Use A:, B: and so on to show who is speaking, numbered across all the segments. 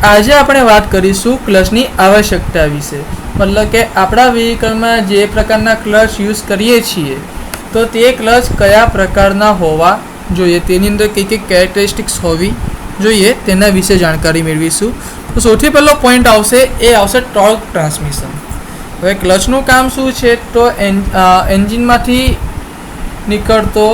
A: આજે આપણે વાત કરીશું ક્લચની આવશ્યકતા વિશે, મતલબ કે આપણા વ્હીકલમાં જે પ્રકારના ક્લચ યુઝ કરીએ છીએ તો તે ક્લચ કયા પ્રકારના હોવા જોઈએ, તેની અંદર કઈ કઈ કેરેક્ટરિસ્ટિક્સ હોવી જોઈએ તેના વિશે જાણકારી મેળવીશું. તો સૌથી પહેલો પોઈન્ટ આવશે એ આવશે ટોર્ક ટ્રાન્સમિશન. હવે ક્લચનું કામ શું છે તો એન્જિનમાંથી નીકળતો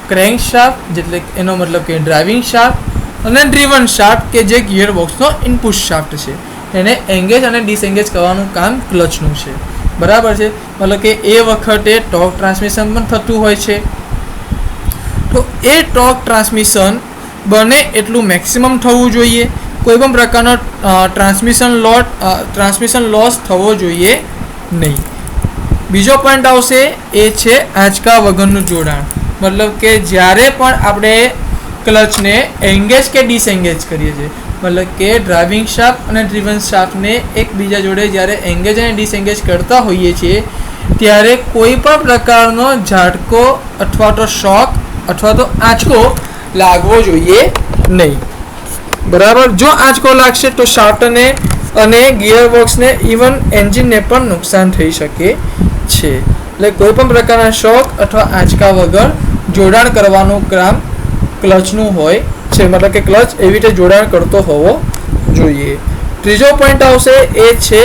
A: ક્રેન્ક શાફ્ટ, એટલે એનો મતલબ કે ડ્રાઇવિંગ શાફ્ટ, અને ડ્રીવન શાફ્ટ કે જે ગિયર બોક્સનો ઇનપુટ શાફ્ટ છે, એને એંગેજ અને ડિસએંગેજ કરવાનું કામ ક્લચનું છે. બરાબર છે, મતલબ કે એ વખતે ટોર્ક ટ્રાન્સમિશન પણ થતું હોય છે. તો એ ટોર્ક ટ્રાન્સમિશન બને એટલું મેક્સિમમ થવું જોઈએ, કોઈ પણ પ્રકારનો ટ્રાન્સમિશન લોસ થવો જોઈએ નહીં. બીજો પોઈન્ટ આવશે એ છે આંચકા વગરનું જોડાણ, મતલબ કે જ્યારે પણ આપણે ક્લચને એંગેજ કે ડિસએંગેજ કરીએ છીએ, મતલબ કે ડ્રાઇવિંગ શાફ્ટ અને ડ્રીવન શાફ્ટને એકબીજા જોડે જ્યારે એંગેજ અને ડિસએંગેજ કરતા હોઈએ છીએ ત્યારે કોઈ પણ પ્રકારનો ઝાટકો અથવા તો શોક અથવા તો આંચકો લાગવો જોઈએ નહીં. બરાબર, જો આંચકો લાગશે તો શાફ્ટને અને ગિયર બોક્સને ઇવન એન્જિનને પણ નુકસાન થઈ શકે છે. એટલે કોઈ પણ પ્રકારના શોક અથવા આંચકા વગર જોડાણ કરવાનું કામ ક્લચનું હોય છે, મતલબ કે ક્લચ એવી રીતે જોડાણ કરતો હોવો જોઈએ. ત્રીજો પોઈન્ટ આવશે એ છે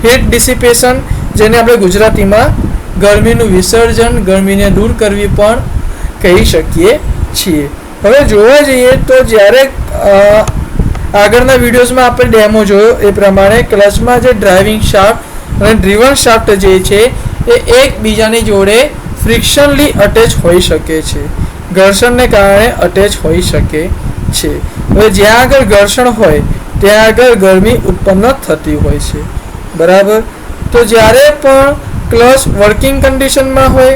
A: હીટ ડિસિપેશન, જેને આપણે ગુજરાતીમાં ગરમીનું વિસર્જન, ગરમીને દૂર કરવી પણ કહી શકીએ છીએ. હવે જોવા જઈએ તો જ્યારે આગળના વિડીયોઝમાં આપણે ડેમો જોયો એ પ્રમાણે ક્લચમાં જે ડ્રાઇવિંગ શાફ્ટ અને ડ્રીવન શાફ્ટ જે છે એ એકબીજાની જોડે ફ્રિક્શનલી અટેચ હોઈ શકે છે, ઘર્ષણને કારણે અટેચ હોઈ શકે છે. હવે જ્યાં આગળ ઘર્ષણ હોય ત્યાં આગળ ગરમી ઉત્પન્ન થતી હોય છે. બરાબર, તો જ્યારે પણ ક્લચ વર્કિંગ કન્ડિશનમાં હોય,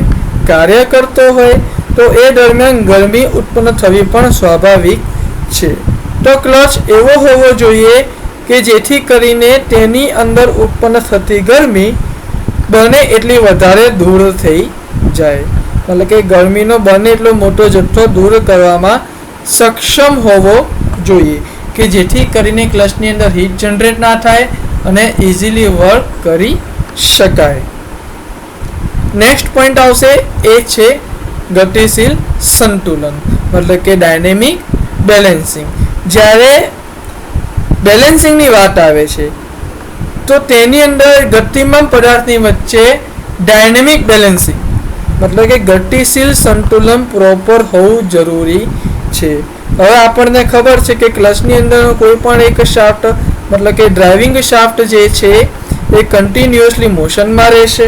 A: કાર્ય કરતો હોય, તો એ દરમિયાન ગરમી ઉત્પન્ન થવી પણ સ્વાભાવિક છે. તો ક્લચ એવો હોવો જોઈએ કે જેથી કરીને તેની અંદર ઉત્પન્ન થતી ગરમી બને એટલી વધારે દૂર થઈ જાય, મતલબ કે ગરમીનો બને એટલો મોટો જથ્થો દૂર કરવામાં સક્ષમ હોવો જોઈએ કે જેથી કરીને ક્લચની અંદર હીટ જનરેટ ના થાય અને ઇઝીલી વર્ક કરી શકાય. નેક્સ્ટ પોઈન્ટ આવશે એ છે ગતિશીલ સંતુલન, મતલબ કે ડાયનેમિક બેલેન્સિંગ. જ્યારે બેલેન્સિંગની વાત આવે છે તો તેની અંદર ગતિમાન પદાર્થની વચ્ચે ડાયનેમિક બેલેન્સિંગ, મતલબ કે ગતિશીલ સંતુલન પ્રોપર હોવું જરૂરી છે. હવે આપણને ખબર છે કે ક્લચની અંદર કોઈ પણ એક શાફ્ટ, મતલબ કે ડ્રાઇવિંગ શાફ્ટ જે છે એ કન્ટિન્યુઅસલી મોશનમાં રહેશે.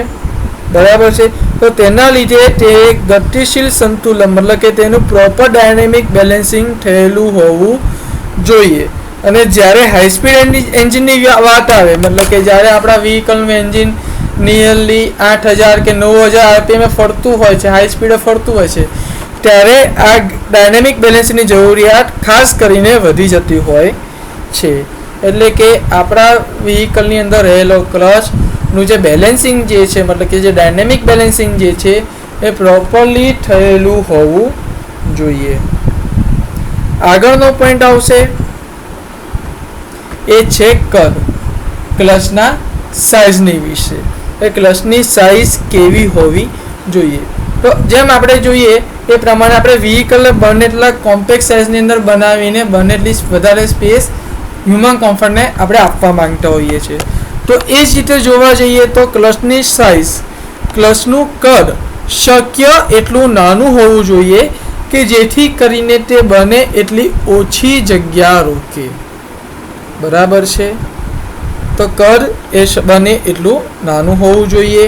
A: બરાબર છે, તો તેના લીધે તે ગતિશીલ સંતુલન, મતલબ કે તેનું પ્રોપર ડાયનેમિક બેલેન્સિંગ થયેલું હોવું જોઈએ. અને જ્યારે હાઈ સ્પીડ એન્જિનની વાત આવે, મતલબ કે જ્યારે આપણા વ્હીકલનું એન્જિન નિયરલી 8000 કે 9000 RPM ફરતું હોય છે, હાઈ સ્પીડે ફરતું હોય છે, ત્યારે આ ડાયનેમિક બેલેન્સની જરૂરિયાત ખાસ કરીને વધી જતી હોય છે. એટલે કે આપણા વ્હીકલની અંદર રહેલો ક્લચનું જે બેલેન્સિંગ જે છે, મતલબ કે જે ડાયનેમિક બેલેન્સિંગ જે છે એ પ્રોપરલી થયેલું હોવું જોઈએ. આગળનો પોઈન્ટ આવશે એ છે કદ, ક્લચના સાઇઝની વિશે. એ ક્લચની સાઇઝ કેવી હોવી જોઈએ? તો જેમ આપણે જોઈએ એ પ્રમાણે આપણે વ્હીકલને બને એટલા કોમ્પેક્ટ સાઇઝની અંદર બનાવીને બને એટલી વધારે સ્પેસ હ્યુમન કમ્ફર્ટને આપણે આપવા માંગતા હોઈએ છીએ. તો એ જ રીતે જોવા જઈએ તો ક્લચની સાઇઝ, ક્લચનું કદ શક્ય એટલું નાનું હોવું જોઈએ કે જેથી કરીને તે બને એટલી ઓછી જગ્યા રોકે. બરાબર છે, તો કદ એ બને એટલું નાનું હોવું જોઈએ.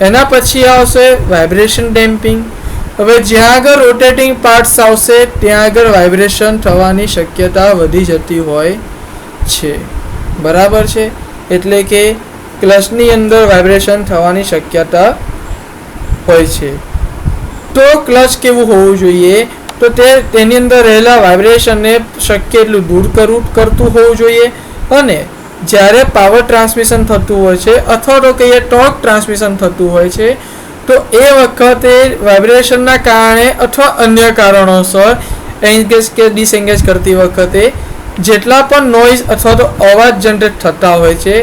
A: એના પછી આવશે વાઇબ્રેશન ડેમ્પિંગ. હવે જ્યાં આગળ રોટેટિંગ પાર્ટ્સ આવશે ત્યાં આગળ વાઇબ્રેશન થવાની શક્યતા વધી જતી હોય છે. બરાબર છે, એટલે કે ક્લચની અંદર વાઇબ્રેશન થવાની શક્યતા હોય છે. તો ક્લચ કેવું હોવું જોઈએ તો તેની અંદર રહેલા વાઇબ્રેશનને શક્ય એટલું દૂર કરતું હોવું જોઈએ. અને જ્યારે પાવર ટ્રાન્સમિશન થતું હોય છે અથવા તો કહીએ ટોર્ક ટ્રાન્સમિશન થતું હોય છે તો એ વખતે વાઇબ્રેશનના કારણે અથવા અન્ય કારણોસર એંગેજ કે ડિસએંગેજ કરતી વખતે જેટલા પણ નોઇઝ અથવા તો અવાજ જનરેટ થતા હોય છે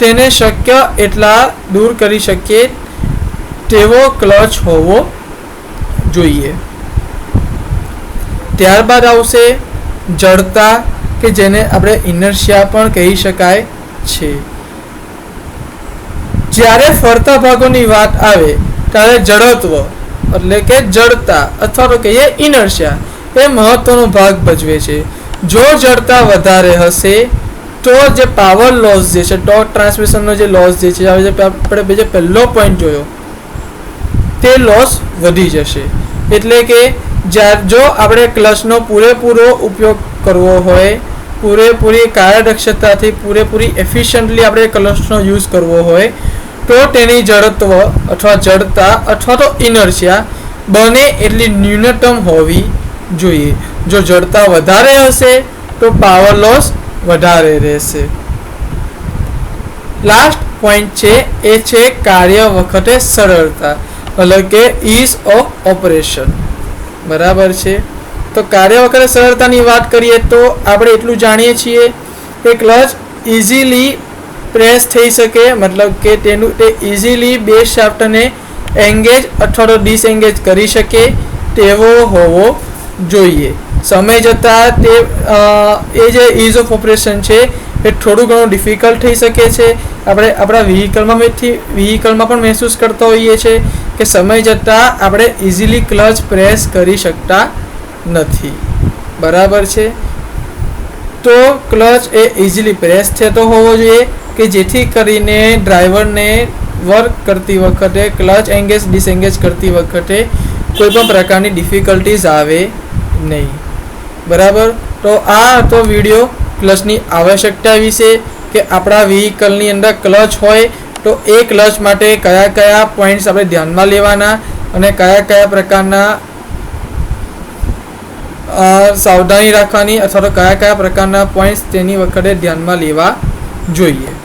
A: તેને શક્ય એટલા દૂર કરી શકીએ તેવો ક્લચ હોવો જોઈએ. ત્યારબાદ આવશે જડતા, કે જેને આપણે ઇનર્શિયા પણ કહી શકાય છે. જ્યારે ફરતા ભાગોની વાત આવે ત્યારે જડત્વ એટલે કે જડતા અથવા તો કહીએ ઇનર્શિયા એ મહત્વનો ભાગ ભજવે છે. જો જડતા વધારે હશે તો જે પાવર લોસ જે છે, ટોર્ક ટ્રાન્સમિશનનો જે લોસ જે છે, આપણે જે પહેલો પોઈન્ટ જોયો તે લોસ વધી જશે. એટલે કે જો આપણે ક્લચનો પૂરેપૂરો ઉપયોગ કરવો હોય, પૂરેપૂરી કાર્યદક્ષતાથી પૂરેપૂરી એફિશિયન્ટલી આપણે ક્લચનો યુઝ કરવો હોય તો તેની જડત્વ અથવા જડતા અથવા તો ઇનર્શિયા બને એટલી ન્યૂનતમ હોવી જોઈએ. જો જડતા વધારે હશે તો પાવર લોસ વધારે રહેશે. લાસ્ટ પોઈન્ટ છે એ છે કાર્ય વખતે સરળતા એટલે કે ઇઝ ઓફ ઓપરેશન. બરાબર છે. તો કાર્ય વખતે સરળતાની વાત કરીએ તો આપણે એટલું જાણીએ છીએ કે ક્લચ ઇઝીલી પ્રેસ થઈ શકે, મતલબ કે તે ઇઝીલી બે શાફ્ટને એંગેજ અથવા તો ડિસએંગેજ કરી શકે તેવો હોવો જોઈએ. સમય જતાં એ જે ઇઝ ઓફ ઓપરેશન છે એ થોડું ઘણું ડિફિકલ્ટ થઈ શકે છે. આપણે આપણા વ્હીકલમાં પણ મહેસૂસ કરતા હોઈએ છીએ કે સમય જતાં આપણે ઇઝીલી ક્લચ પ્રેસ કરી શકતા નથી. બરાબર છે. તો ક્લચ એ ઇઝીલી પ્રેસ થતો હોવો જોઈએ કે જેથી કરીને ડ્રાઈવરને વર્ક કરતી વખતે ક્લચ એંગેજ ડિસએંગેજ કરતી વખતે કોઈ પણ પ્રકારની ડિફિકલ્ટીઝ આવે નહીં. બરાબર. તો આ હતો વિડીયો ક્લચની આવશ્યકતા વિશે, કે આપણા વ્હીકલની અંદર ક્લચ હોય તો એ ક્લચ માટે કયા કયા પોઈન્ટ્સ આપણે ધ્યાનમાં લેવાના અને કયા કયા પ્રકારના સાવધાની રાખવાની અથવા તો કયા કયા પ્રકારના પોઈન્ટ્સ તેની વખતે ધ્યાનમાં લેવા જોઈએ.